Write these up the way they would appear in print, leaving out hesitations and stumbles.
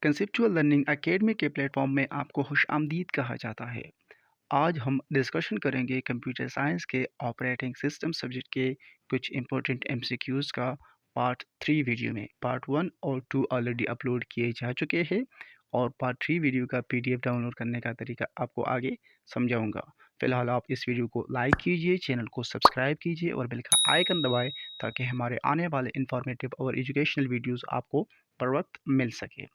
Conceptual learning academy के platform में आपको खुश-आमदीद कहा जाता है। आज हम डिस्कशन करेंगे कंप्यूटर साइंस के ऑपरेटिंग सिस्टम सब्जेक्ट के कुछ इंपॉर्टेंट एमसीक्यूज़ का पार्ट 3 वीडियो में। पार्ट 1 और 2 ऑलरेडी अपलोड किए जा चुके हैं और पार्ट 3 वीडियो का पीडीएफ डाउनलोड करने का तरीका आपको आगे समझाऊँगा। फ़िलहाल आप इस वीडियो को लाइक कीजिए, चैनल को सब्सक्राइब कीजिए और बेल का आइकन दबाएँ ताकि हमारे आने वाले इन्फॉर्मेटिव और एजुकेशनल वीडियोज़ आपको बर वक़्त मिल सके।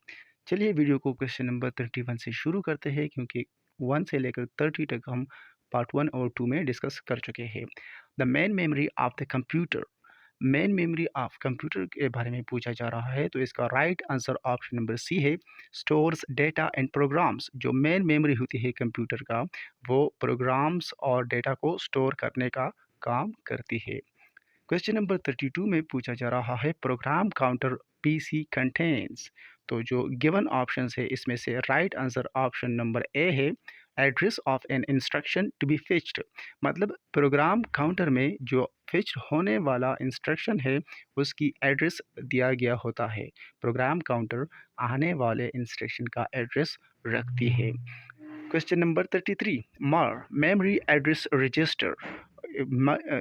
चलिए वीडियो को क्वेश्चन नंबर 31 से शुरू करते हैं क्योंकि 1 से लेकर 30 तक हम पार्ट 1 और 2 में डिस्कस कर चुके हैं। The main memory of the computer. Main memory of computer के बारे में पूछा जा रहा है, तो इसका right answer option number C है, स्टोर्स डेटा एंड प्रोग्राम्स। जो मेन मेमोरी होती है कंप्यूटर का, वो प्रोग्राम्स और डेटा को स्टोर करने का काम करती है। क्वेश्चन नंबर 32 में पूछा जा रहा है, प्रोग्राम काउंटर पीसी कंटेन्स। तो जो गिवन ऑप्शंस है इसमें से right answer option number A है, address of an instruction to be fetched. मतलब प्रोग्राम काउंटर में जो फिच होने वाला इंस्ट्रक्शन है उसकी एड्रेस दिया गया होता है। प्रोग्राम काउंटर आने वाले इंस्ट्रक्शन का एड्रेस रखती है। क्वेश्चन नंबर 33, मर मेमोरी एड्रेस रजिस्टर।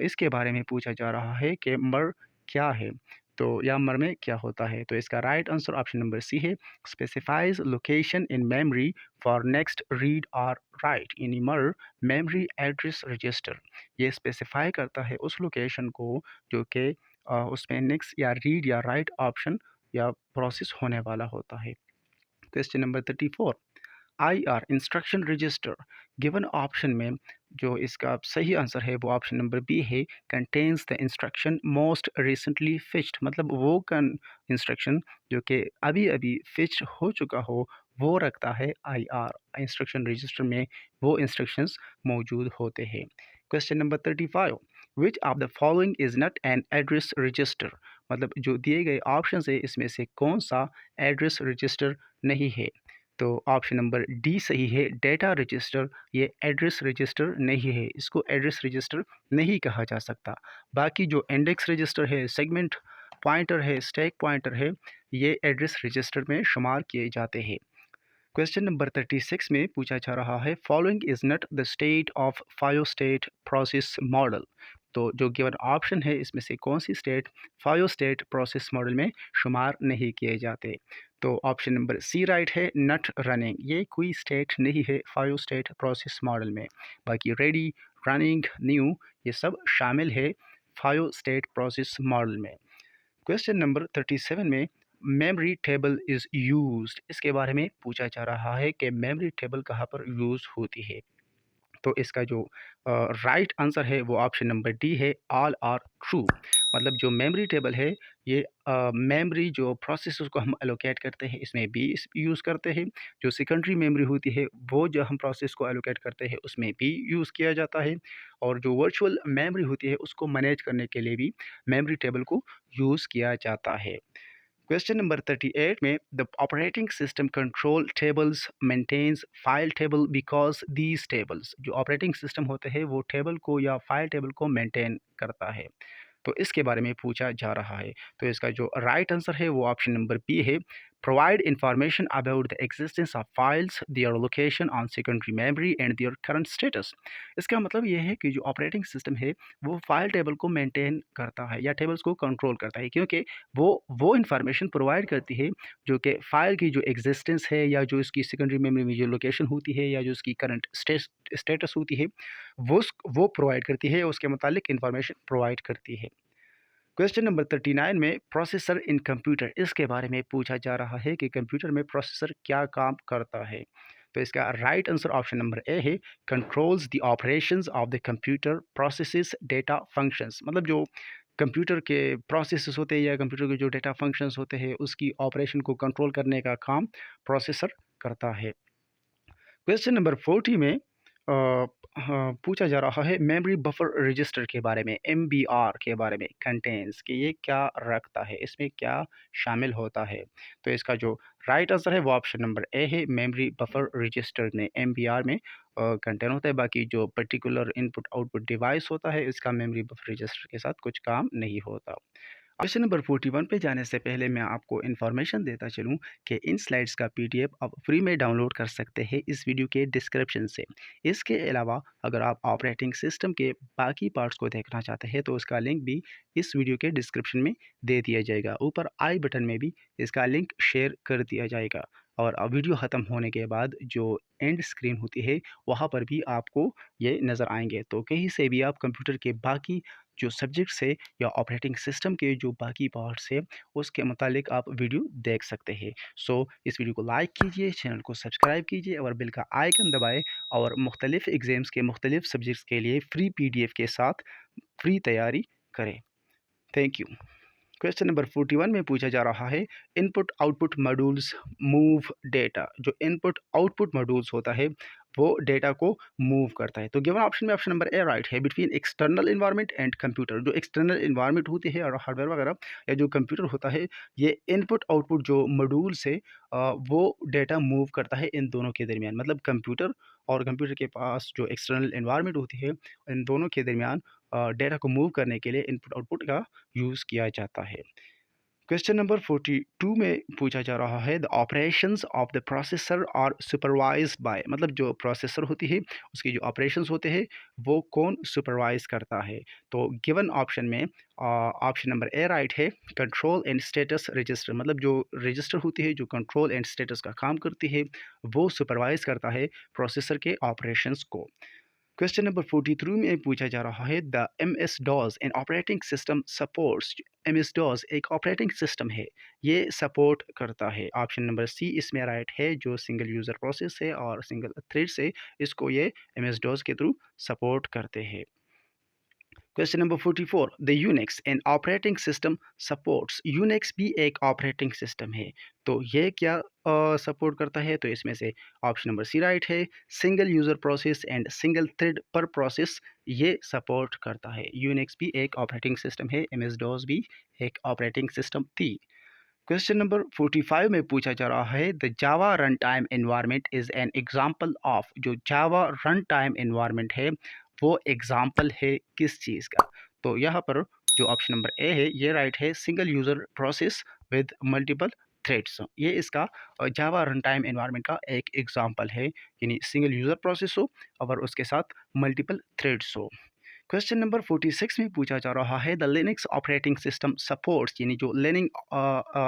इसके बारे में पूछा जा रहा है कि मर क्या है, तो या मर में क्या होता है। तो इसका right answer option number C है, specifies location in memory for next read और write. In MAR memory address register, ये स्पेसिफाई करता है उस लोकेशन को जो कि उसमें नेक्स्ट या रीड या राइट ऑप्शन या प्रोसेस होने वाला होता है। Question number 34, IR instruction register. Given option में जो इसका सही आंसर है वो ऑप्शन नंबर बी है, contains the instruction most recently fetched. मतलब वो इंस्ट्रक्शन जो कि अभी अभी फिच हो चुका हो वो रखता है IR इंस्ट्रक्शन रजिस्टर में, वो इंस्ट्रक्शंस मौजूद होते हैं। Question number 35, which of the following is not an address register. मतलब जो दिए गए ऑप्शन है इसमें से कौन सा एड्रेस रजिस्टर नहीं है। तो ऑप्शन नंबर डी सही है, डेटा रजिस्टर। ये एड्रेस रजिस्टर नहीं है, इसको एड्रेस रजिस्टर नहीं कहा जा सकता। बाकी जो इंडेक्स रजिस्टर है, सेगमेंट पॉइंटर है, स्टैक पॉइंटर है, ये एड्रेस रजिस्टर में शुमार किए जाते हैं। क्वेश्चन नंबर 36 में पूछा जा रहा है, following is not the state of five state process model. तो जो गिवन ऑप्शन है इसमें से कौन सी state five state process model में शुमार नहीं किए जाते। तो ऑप्शन नंबर सी राइट है, नट रनिंग। ये कोई स्टेट नहीं है फाइव स्टेट प्रोसेस मॉडल में। बाकी रेडी, रनिंग, न्यू ये सब शामिल है फाइव स्टेट प्रोसेस मॉडल में। क्वेश्चन नंबर 37 में मेमोरी टेबल इज़ यूज्ड, इसके बारे में पूछा जा रहा है कि मेमोरी टेबल कहाँ पर यूज़ होती है। तो इसका जो राइट आंसर है वो ऑप्शन नंबर डी है, ऑल आर ट्रू। मतलब जो मेमोरी टेबल है ये मेमोरी जो प्रोसेसर को हम एलोकेट करते हैं इसमें भी यूज़ करते हैं। जो सेकेंडरी मेमोरी होती है वो जो हम प्रोसेस को एलोकेट करते हैं उसमें भी यूज़ किया जाता है। और जो वर्चुअल मेमोरी होती है उसको मैनेज करने के लिए भी मेमोरी टेबल को यूज़ किया जाता है। क्वेश्चन नंबर 38 में the operating system control tables maintains file table because these tables. जो ऑपरेटिंग सिस्टम होते हैं वो टेबल को या फाइल टेबल को मेंटेन करता है, तो इसके बारे में पूछा जा रहा है। तो इसका जो राइट आंसर है वो ऑप्शन नंबर बी है, provide information about the existence of files, their location on secondary memory and their current status. इसका मतलब ये है कि जो ऑपरेटिंग सिस्टम है वो फाइल टेबल को मेंटेन करता है या टेबल्स को कंट्रोल करता है, क्योंकि वो इंफॉर्मेशन प्रोवाइड करती है जो कि फ़ाइल की जो एग्जिस्टेंस है या जो इसकी सेकेंडरी मेमोरी में जो लोकेशन होती है या जो इसकी करंट स्टेटस होती है वो प्रोवाइड करती है, उसके मुतालिक इंफॉर्मेशन प्रोवाइड करती है। क्वेश्चन नंबर 39 में प्रोसेसर इन कंप्यूटर, इसके बारे में पूछा जा रहा है कि कंप्यूटर में प्रोसेसर क्या काम करता है। तो इसका right answer option number A है, controls the operations of the computer processes data functions. मतलब जो कंप्यूटर के प्रोसेसेस होते हैं या कंप्यूटर के जो डेटा फंक्शंस होते हैं उसकी ऑपरेशन को कंट्रोल करने का काम प्रोसेसर करता है। क्वेश्चन नंबर 40 में हाँ, पूछा जा रहा है मेमोरी बफर रजिस्टर के बारे में, MBR के बारे में, कंटेंस कि ये क्या रखता है, इसमें क्या शामिल होता है। तो इसका जो राइट आंसर है वो ऑप्शन नंबर ए है, मेमोरी बफर रजिस्टर में MBR में कंटेन होता है। बाकी जो पर्टिकुलर इनपुट आउटपुट डिवाइस होता है इसका मेमोरी बफर रजिस्टर के साथ कुछ काम नहीं होता। क्वेश्चन नंबर 41 पे जाने से पहले मैं आपको इन्फॉर्मेशन देता चलूँ कि इन स्लाइड्स का पीडीएफ आप फ्री में डाउनलोड कर सकते हैं इस वीडियो के डिस्क्रिप्शन से। इसके अलावा अगर आप ऑपरेटिंग सिस्टम के बाकी पार्ट्स को देखना चाहते हैं तो उसका लिंक भी इस वीडियो के डिस्क्रिप्शन में दे दिया जाएगा। ऊपर आई बटन में भी इसका लिंक शेयर कर दिया जाएगा और वीडियो ख़त्म होने के बाद जो एंड स्क्रीन होती है वहाँ पर भी आपको ये नज़र आएंगे। तो कहीं से भी आप कंप्यूटर के बाकी जो सब्जेक्ट्स है या ऑपरेटिंग सिस्टम के जो बाकी पार्ट्स है उसके मुतालिक आप वीडियो देख सकते हैं। सो इस वीडियो को लाइक कीजिए, चैनल को सब्सक्राइब कीजिए और बेल का आइकन दबाएं और मुख्तलिफ एग्ज़ाम्स के मुख्तलिफ सब्जेक्ट्स के लिए फ्री पीडीएफ के साथ फ्री तैयारी करें। Thank you. क्वेश्चन नंबर 41 में पूछा जा रहा है input output modules move data. जो इनपुट आउटपुट मॉड्यूल्स होता है वो डेटा को मूव करता है। तो गिवन ऑप्शन में ऑप्शन नंबर ए राइट है। Between external environment and computer, जो एक्सटर्नल इन्वायरमेंट होती है और हार्डवेयर वगैरह या जो कंप्यूटर होता है, ये इनपुट आउटपुट जो मॉड्यूल से वो डेटा मूव करता है इन दोनों के दरमियान। मतलब कंप्यूटर और कंप्यूटर के पास जो एक्सटर्नल इन्वायरमेंट होती है इन दोनों के दरमियान डेटा को मूव करने के लिए इनपुट आउटपुट का यूज़ किया जाता है। क्वेश्चन नंबर 42 में पूछा जा रहा है the operations of the processor are supervised by. मतलब जो प्रोसेसर होती है उसके जो ऑपरेशंस होते हैं वो कौन सुपरवाइज करता है। तो गिवन ऑप्शन में ऑप्शन नंबर ए राइट है। कंट्रोल एंड स्टेटस रजिस्टर, मतलब जो रजिस्टर होती है जो कंट्रोल एंड स्टेटस का काम करती है वो सुपरवाइज करता है प्रोसेसर के ऑपरेशंस को। क्वेश्चन नंबर 43 में पूछा जा रहा है the M S DOS an operating system supports. M S DOS एक ऑपरेटिंग सिस्टम है, ये सपोर्ट करता है। ऑप्शन नंबर सी इसमें राइट है। जो सिंगल यूज़र प्रोसेस है और सिंगल थ्रेड से इसको ये एम एस डॉस के थ्रू सपोर्ट करते हैं। Question number 44 the Unix and operating system supports. Unix भी एक ऑपरेटिंग सिस्टम है, तो ये क्या सपोर्ट करता है। तो इसमें से ऑप्शन नंबर सी राइट है। Single user process and single thread पर प्रोसेस ये सपोर्ट करता है। यूनिक्स भी एक ऑपरेटिंग सिस्टम है, एम एस डॉस भी एक ऑपरेटिंग सिस्टम थी। क्वेश्चन नंबर 45 में पूछा जा रहा है the Java run time environment is an example of. जो जावा रन टाइम एनवायरनमेंट है वो एग्जाम्पल है किस चीज़ का। तो यहाँ पर जो ऑप्शन नंबर ए है ये राइट है। Single user process with multiple threads, ये इसका जावा रन टाइम एनवायरनमेंट का एक एग्जाम्पल है। यानी सिंगल यूज़र प्रोसेस हो और उसके साथ मल्टीपल थ्रेड्स हो। क्वेश्चन नंबर 46 में पूछा जा रहा है the Linux operating system supports. यानी जो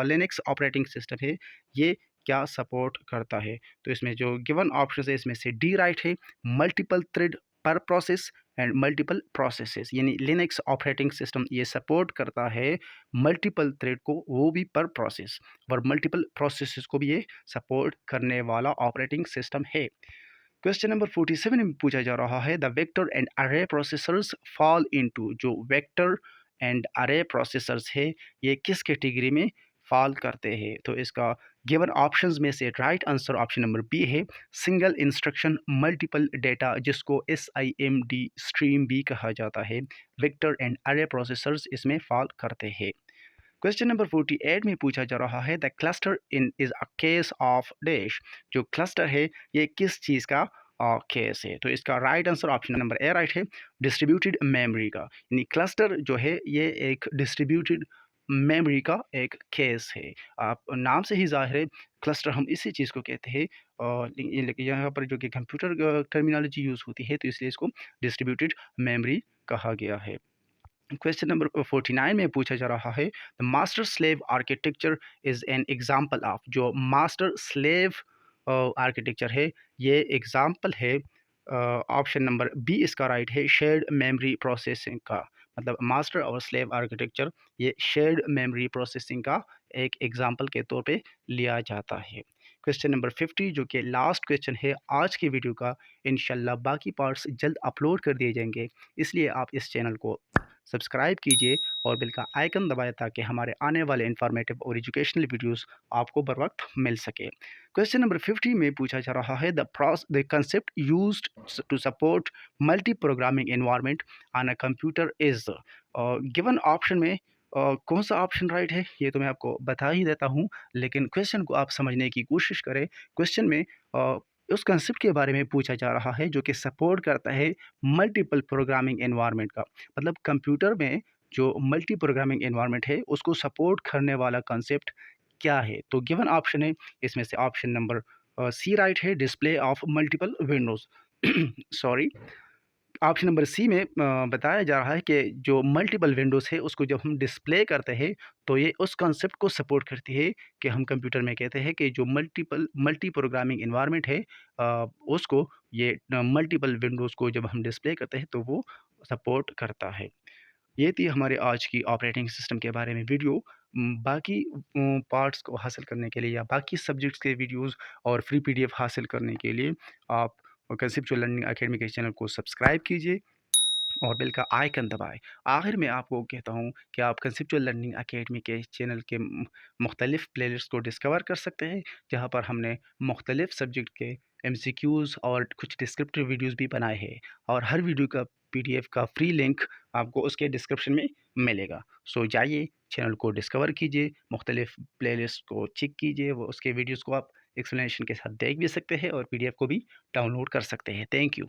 लिनक्स ऑपरेटिंग सिस्टम है ये क्या सपोर्ट करता है। तो इसमें जो गिवन ऑप्शन है इसमें से डी राइट है। मल्टीपल थ्रेड पर प्रोसेस एंड मल्टीपल प्रोसेसेस, यानी लिनक्स ऑपरेटिंग सिस्टम ये सपोर्ट करता है मल्टीपल थ्रेड को, वो भी पर प्रोसेस, और मल्टीपल प्रोसेसेस को भी ये सपोर्ट करने वाला ऑपरेटिंग सिस्टम है। क्वेश्चन नंबर 47 में पूछा जा रहा है the vector and array processors fall into. जो वेक्टर एंड अरे प्रोसेसर्स है ये किस कैटेगरी में फॉल करते हैं। तो इसका गिवन ऑप्शंस में से right answer option number B है। सिंगल इंस्ट्रक्शन मल्टीपल डेटा, जिसको SIMD स्ट्रीम भी कहा जाता है, वेक्टर एंड अरे प्रोसेसर्स इसमें फॉल करते हैं। क्वेश्चन नंबर 48 में पूछा जा रहा है the cluster in is a case of dash. जो क्लस्टर है ये किस चीज़ का केस है। तो इसका राइट आंसर ऑप्शन नंबर ए राइट है। डिस्ट्रीब्यूटेड मेमोरी का, यानी क्लस्टर जो है ये एक डिस्ट्रीब्यूटेड मेमोरी का एक केस है। आप नाम से ही जाहिर है क्लस्टर हम इसी चीज़ को कहते हैं। लेकिन यहाँ पर जो कि कंप्यूटर टर्मिनोलॉजी यूज़ होती है तो इसलिए इसको डिस्ट्रीब्यूटेड मेमोरी कहा गया है। क्वेश्चन नंबर 49 में पूछा जा रहा है the master slave architecture is an example of. जो मास्टर स्लेव आर्किटेक्चर है ये एग्जाम्पल है। ऑप्शन नंबर बी इसका राइट है। शेयर्ड मेमोरी प्रोसेसिंग का, मतलब मास्टर और स्लेव आर्किटेक्चर ये शेयर्ड मेमोरी प्रोसेसिंग का एक एग्जाम्पल के तौर पे लिया जाता है। क्वेश्चन नंबर 50 जो कि लास्ट क्वेश्चन है आज की वीडियो का, इंशाल्लाह बाकी पार्ट्स जल्द अपलोड कर दिए जाएंगे, इसलिए आप इस चैनल को सब्सक्राइब कीजिए और बेल का आइकन दबाएं ताकि हमारे आने वाले इंफॉर्मेटिव और एजुकेशनल वीडियोस आपको बर वक्त मिल सके। क्वेश्चन नंबर 50 में पूछा जा रहा है the concept used to support multi programming environment on a computer is. Given option में कौन सा ऑप्शन राइट है ये तो मैं आपको बता ही देता हूँ, लेकिन क्वेश्चन को आप समझने की कोशिश करें। क्वेश्चन में उस कंसेप्ट के बारे में पूछा जा रहा है जो कि सपोर्ट करता है मल्टीपल प्रोग्रामिंग एनवायरनमेंट का। मतलब कंप्यूटर में जो मल्टी प्रोग्रामिंग एनवायरनमेंट है उसको सपोर्ट करने वाला कॉन्सेप्ट क्या है? तो गिवन ऑप्शन है, इसमें से ऑप्शन नंबर सी राइट है, display of multiple windows. Sorry, option number C में बताया जा रहा है कि जो मल्टीपल विंडोज़ है उसको जब हम डिस्प्ले करते हैं तो ये उस कॉन्सेप्ट को सपोर्ट करती है कि हम कंप्यूटर में कहते हैं कि जो मल्टी प्रोग्रामिंग एनवायरनमेंट है उसको ये मल्टीपल विंडोज़ को जब हम डिस्प्ले करते हैं तो वो सपोर्ट करता है। ये थी हमारे आज की ऑपरेटिंग सिस्टम के बारे में वीडियो। बाकी पार्ट्स को हासिल करने के लिए या बाकी सब्जेक्ट्स के वीडियोज़ और फ्री पीडीएफ हासिल करने के लिए आप कंसेप्चुअल लर्निंग अकेडमी के चैनल को सब्सक्राइब कीजिए और बेल का आइकन दबाएँ। आखिर में आपको कहता हूँ कि आप कंसेप्चुअल लर्निंग अकेडमी के चैनल के मुख्तलिफ़ प्लेलिस्ट को डिस्कवर कर सकते हैं, जहाँ पर हमने मुख्तलिफ़ सब्जेक्ट के एमसीक्यूज़ और कुछ डिस्क्रिप्टिव वीडियोज़ भी बनाए हैं और हर वीडियो का पीडीएफ का फ्री लिंक आपको उसके डिस्क्रिप्शन में मिलेगा। सो जाइए, चैनल को डिस्कवर कीजिए, मुख्तलिफ़ प्लेलिस्ट को चेक कीजिए, वो उसके वीडियोज़ को आप एक्सप्लेनेशन के साथ देख भी सकते हैं और पीडीएफ को भी डाउनलोड कर सकते हैं। Thank you.